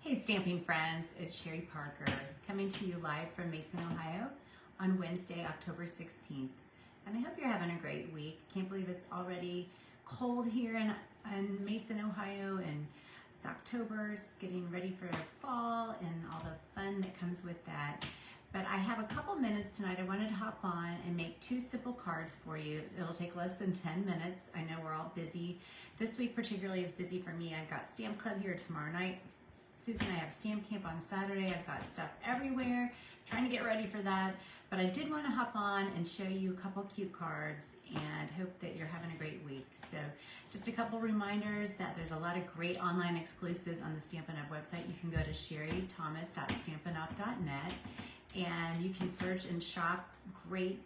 Hey stamping friends, it's Sherry Parker coming to you live from Mason, Ohio on Wednesday, October 16th. And I hope you're having a great week. Can't believe it's already cold here in Mason, Ohio, and it's October. It's getting ready for fall and all the fun that comes with that. But I have a couple minutes tonight. I wanted to hop on and make two simple cards for you. It'll take less than 10 minutes. I know we're all busy. This week particularly is busy for me. I've got Stamp Club here tomorrow night. Susan and I have Stamp Camp on Saturday. I've got stuff everywhere, trying to get ready for that. But I did want to hop on and show you a couple cute cards and hope that you're having a great week. So just a couple reminders that there's a lot of great online exclusives on the Stampin' Up! Website. You can go to sherrythomas.stampinup.net and you can search and shop great.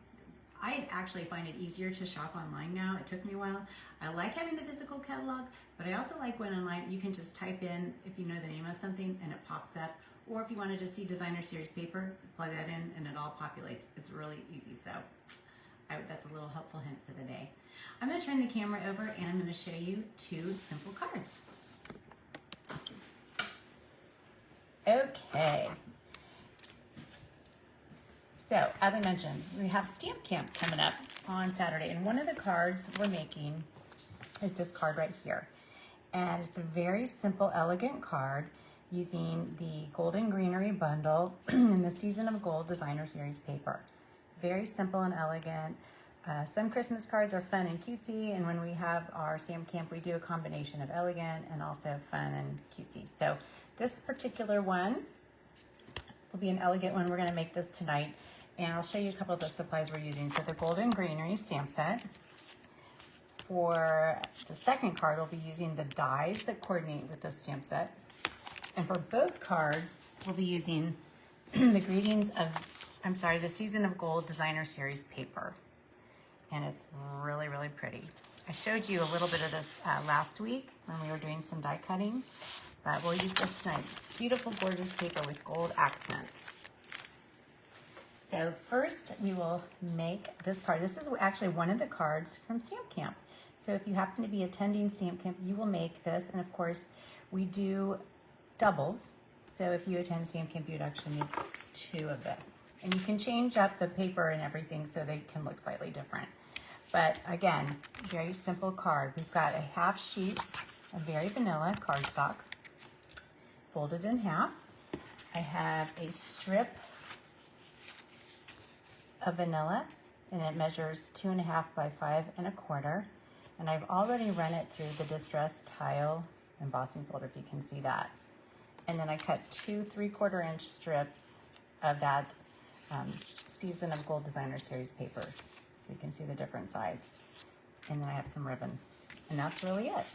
I actually find it easier to shop online now. It took me a while. I like having the physical catalog, but I also like when online you can just type in if you know the name of something and it pops up. Or if you want to just see designer series paper, plug that in and it all populates. It's really easy. So that's a little helpful hint for the day. I'm going to turn the camera over and I'm going to show you two simple cards. Okay. So, as I mentioned, we have Stamp Camp coming up on Saturday, and one of the cards we're making is this card right here. And it's a very simple, elegant card using the Golden Greenery bundle in the Season of Gold Designer Series paper. Very simple and elegant. Some Christmas cards are fun and cutesy, and when we have our Stamp Camp, we do a combination of elegant and also fun and cutesy. So this particular one will be an elegant one. We're going to make this tonight. And I'll show you a couple of the supplies we're using. So the Golden Greenery stamp set. For the second card, we'll be using the dies that coordinate with this stamp set. And for both cards, we'll be using the the Season of Gold Designer Series paper. And it's really, really pretty. I showed you a little bit of this last week when we were doing some die cutting, but we'll use this tonight. Beautiful, gorgeous paper with gold accents. So first we will make this card. This is actually one of the cards from Stamp Camp. So if you happen to be attending Stamp Camp, you will make this. And of course, we do doubles. So if you attend Stamp Camp, you'd actually make two of this. And you can change up the paper and everything so they can look slightly different. But again, very simple card. We've got a half sheet of very vanilla cardstock, folded in half. I have a strip of vanilla, and it measures 2.5 by 5 1/4. And I've already run it through the Distress Tile embossing folder, if you can see that. And then I cut 2 3/4 inch strips of that Season of Gold Designer Series paper, so you can see the different sides. And then I have some ribbon, and that's really it.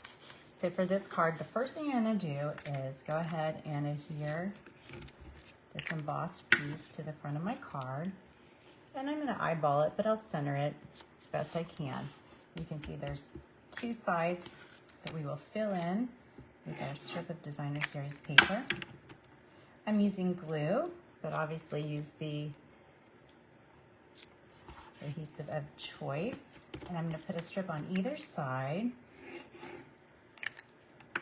So for this card, the first thing I'm going to do is go ahead and adhere this embossed piece to the front of my card. And I'm going to eyeball it, but I'll center it as best I can. You can see there's two sides that we will fill in with our strip of Designer Series paper. I'm using glue, but obviously use the adhesive of choice. And I'm going to put a strip on either side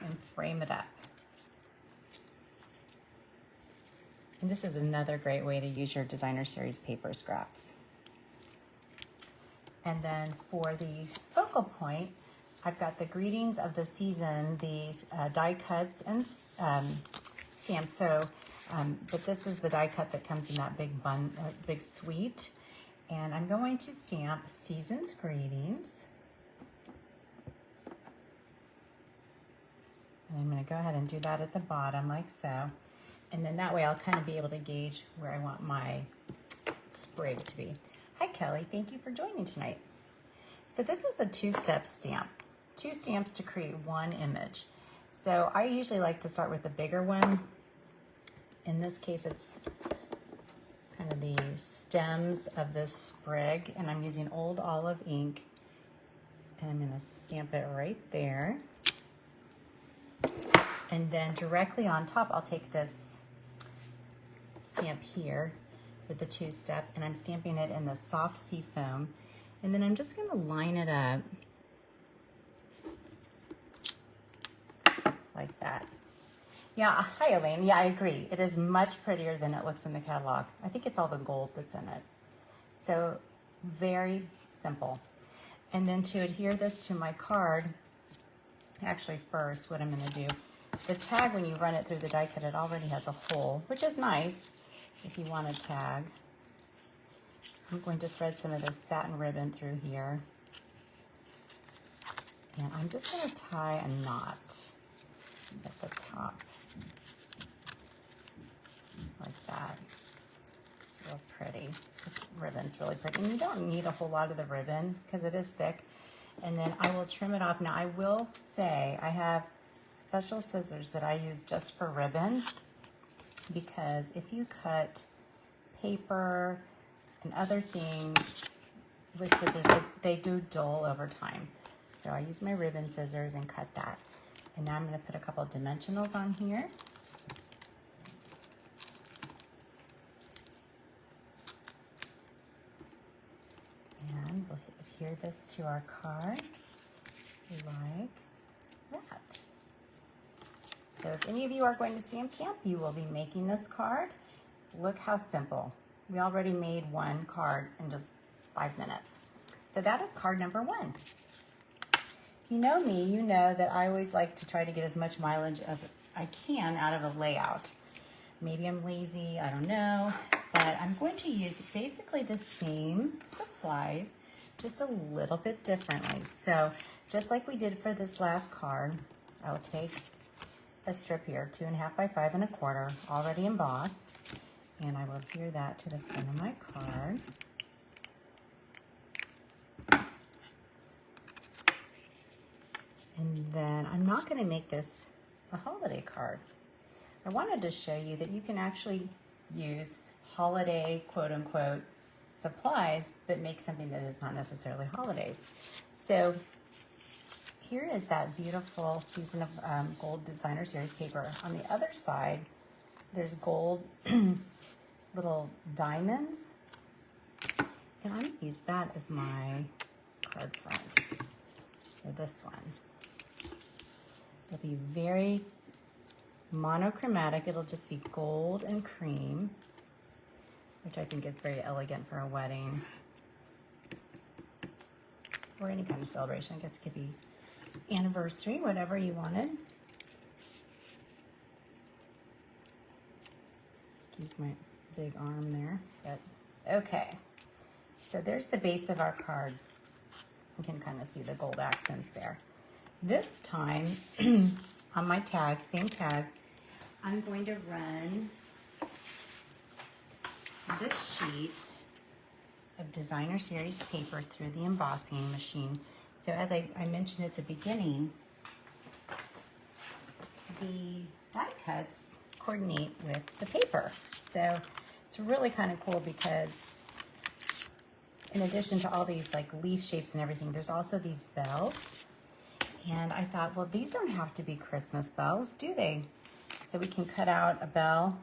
and frame it up. And this is another great way to use your Designer Series paper scraps. And then for the focal point, I've got the Greetings of the Season, these die cuts and stamps. So, but this is the die cut that comes in that big suite. And I'm going to stamp Season's Greetings. And I'm going to go ahead and do that at the bottom like so. And then that way I'll kind of be able to gauge where I want my sprig to be. Hi Kelly, thank you for joining tonight. So this is a 2-step stamp. 2 stamps to create one image. So I usually like to start with the bigger one. In this case, it's kind of the stems of this sprig, and I'm using Old Olive ink. And I'm gonna stamp it right there. And then directly on top, I'll take this stamp here with the 2-step, and I'm stamping it in the soft sea foam. And then I'm just gonna line it up like that. Yeah, hi Elaine. Yeah, I agree. It is much prettier than it looks in the catalog. I think it's all the gold that's in it. So very simple. And then to adhere this to my card, actually first what I'm going to do, the tag, when you run it through the die cut, it already has a hole, which is nice if you want a tag. I'm going to thread some of this satin ribbon through here. And I'm just going to tie a knot at the top, like that. It's real pretty. This ribbon's really pretty. And you don't need a whole lot of the ribbon because it is thick. And then I will trim it off. Now I will say I have special scissors that I use just for ribbon, because if you cut paper and other things with scissors, they do dull over time. So I use my ribbon scissors and cut that. And now I'm going to put a couple of dimensionals on here. And we'll adhere this to our card like that. So if any of you are going to Stamp Camp, you will be making this card. Look how simple. We already made one card in just 5 minutes. So that is card number 1. If you know me, you know that I always like to try to get as much mileage as I can out of a layout. Maybe I'm lazy, I don't know, but I'm going to use basically the same supplies, just a little bit differently. So just like we did for this last card, I will take a strip here, 2.5 by 5 1/4, already embossed, and I will adhere that to the front of my card. And then I'm not going to make this a holiday card. I wanted to show you that you can actually use holiday, quote unquote, supplies, but make something that is not necessarily holidays. So here is that beautiful Season of Gold Designer Series paper. On the other side, there's gold little diamonds. And I'm going to use that as my card front for this one. It'll be very monochromatic. It'll just be gold and cream, which I think is very elegant for a wedding or any kind of celebration. I guess it could be anniversary, whatever you wanted. Excuse my big arm there, but okay. So there's the base of our card. You can kind of see the gold accents there. This time, on my tag, same tag, I'm going to run this sheet of Designer Series paper through the embossing machine. So as I mentioned at the beginning, the die cuts coordinate with the paper. So it's really kind of cool because in addition to all these like leaf shapes and everything, there's also these bells. And I thought, well, these don't have to be Christmas bells, do they? So we can cut out a bell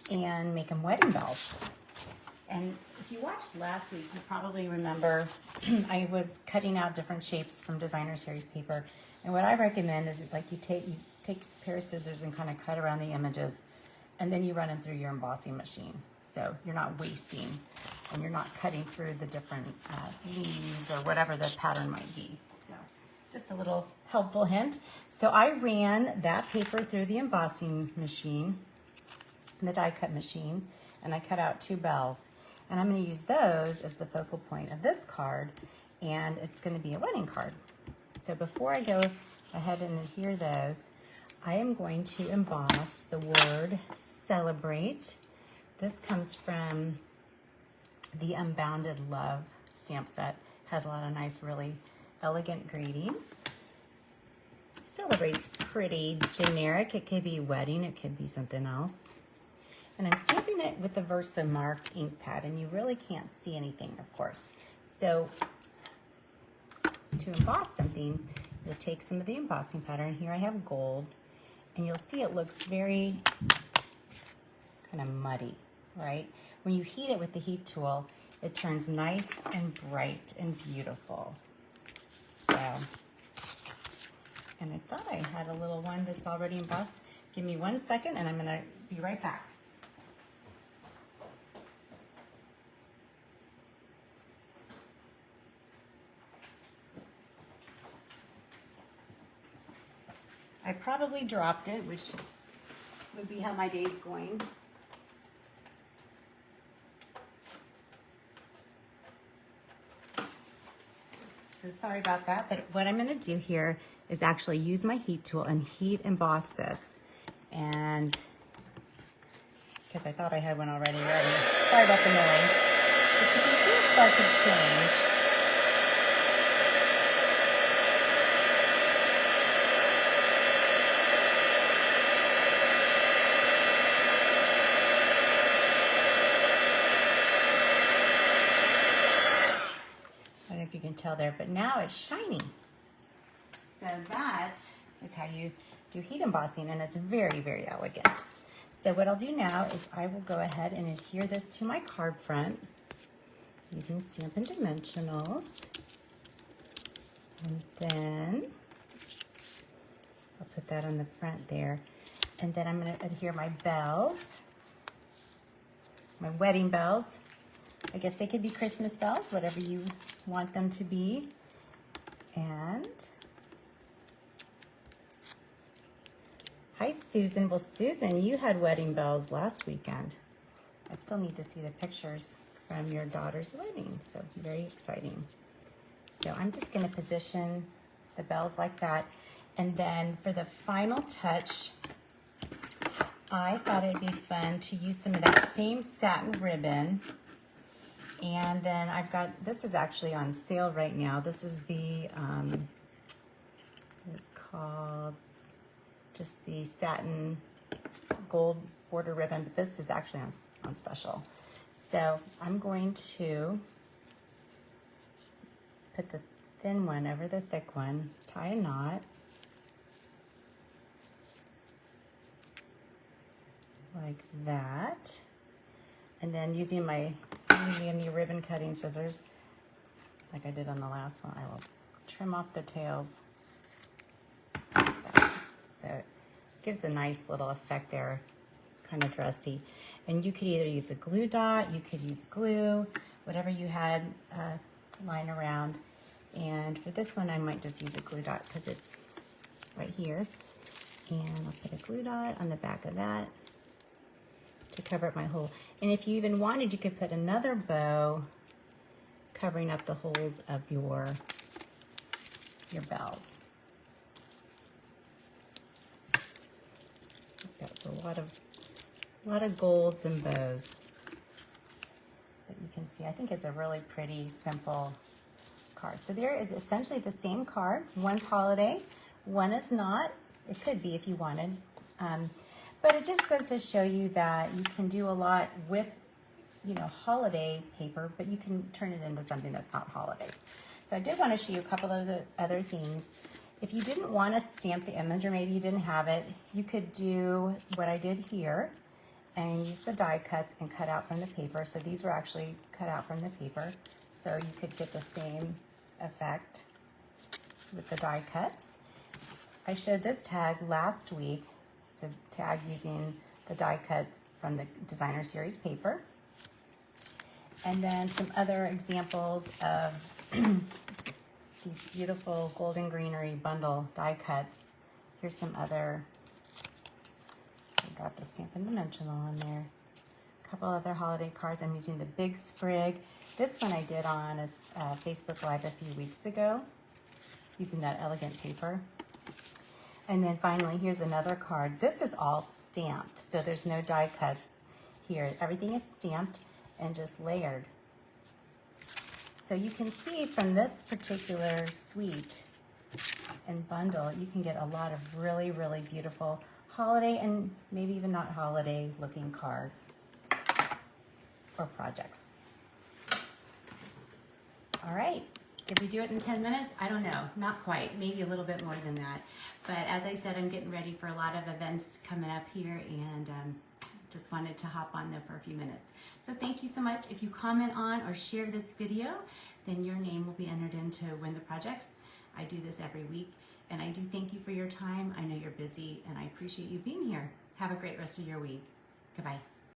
and make them wedding bells. And if you watched last week, you probably remember I was cutting out different shapes from Designer Series paper. And what I recommend is like you take a pair of scissors and kind of cut around the images, and then you run them through your embossing machine. So you're not wasting and you're not cutting through the different leaves or whatever the pattern might be. So just a little helpful hint. So I ran that paper through the embossing machine, the die cut machine, and I cut out 2 bells. And I'm going to use those as the focal point of this card, and it's going to be a wedding card. So before I go ahead and adhere those, I am going to emboss the word celebrate. This comes from the Unbounded Love stamp set. Has a lot of nice, really elegant greetings. Celebrate's pretty generic. It could be wedding, it could be something else. And I'm stamping it with the Versamark ink pad, and you really can't see anything, of course. So to emboss something, you'll take some of the embossing pattern. Here I have gold, and you'll see it looks very kind of muddy, right? When you heat it with the heat tool, it turns nice and bright and beautiful. So And I thought I had a little one that's already embossed. Give me 1 second and I'm gonna be right back. I probably dropped it, which would be how my day's going. So sorry about that, but what I'm gonna do here is actually use my heat tool and heat emboss this. And because I thought I had one already ready. Sorry about the noise. But you can see it start to change. I don't know if you can tell there, but now it's shining. So that is how you do heat embossing, and it's very, very elegant. So what I'll do now is I will go ahead and adhere this to my card front using Stampin' Dimensionals. And then I'll put that on the front there. And then I'm going to adhere my bells, my wedding bells. I guess they could be Christmas bells, whatever you want them to be. And hi, Susan. Well, Susan, you had wedding bells last weekend. I still need to see the pictures from your daughter's wedding, so very exciting. So I'm just going to position the bells like that. And then for the final touch, I thought it'd be fun to use some of that same satin ribbon. And then I've got, this is actually on sale right now. This is the, it's called just the satin gold border ribbon, but this is actually on special. So I'm going to put the thin one over the thick one, tie a knot, like that. And then using my handy ribbon cutting scissors, like I did on the last one, I will trim off the tails like that. So it gives a nice little effect there, kind of dressy. And you could either use a glue dot, you could use glue, whatever you had lying around. And for this one, I might just use a glue dot because it's right here. And I'll put a glue dot on the back of that to cover up my hole. And if you even wanted, you could put another bow covering up the holes of your bells. That's a lot of golds and bows that you can see. I think it's a really pretty, simple card. So there is essentially the same card. One's holiday, one is not. It could be if you wanted. But it just goes to show you that you can do a lot with, you know, holiday paper, but you can turn it into something that's not holiday. So I did want to show you a couple of the other things. If you didn't want to stamp the image, or maybe you didn't have it, you could do what I did here and use the die cuts and cut out from the paper. So these were actually cut out from the paper. So you could get the same effect with the die cuts. I showed this tag last week. It's a tag using the die cut from the Designer Series paper. And then some other examples of these beautiful Golden Greenery bundle die cuts. Here's some other, I got the Stampin' Dimensional on there. A couple other holiday cards. I'm using the Big Sprig. This one I did on a Facebook Live a few weeks ago, using that elegant paper. And then finally, here's another card. This is all stamped, so there's no die cuts here. Everything is stamped and just layered. So you can see from this particular suite and bundle, you can get a lot of really, really beautiful holiday and maybe even not holiday looking cards or projects. All right. Did we do it in 10 minutes? I don't know, not quite, maybe a little bit more than that. But as I said, I'm getting ready for a lot of events coming up here, and just wanted to hop on there for a few minutes. So thank you so much. If you comment on or share this video, then your name will be entered in to win the projects. I do this every week. And I do thank you for your time. I know you're busy, and I appreciate you being here. Have a great rest of your week. Goodbye.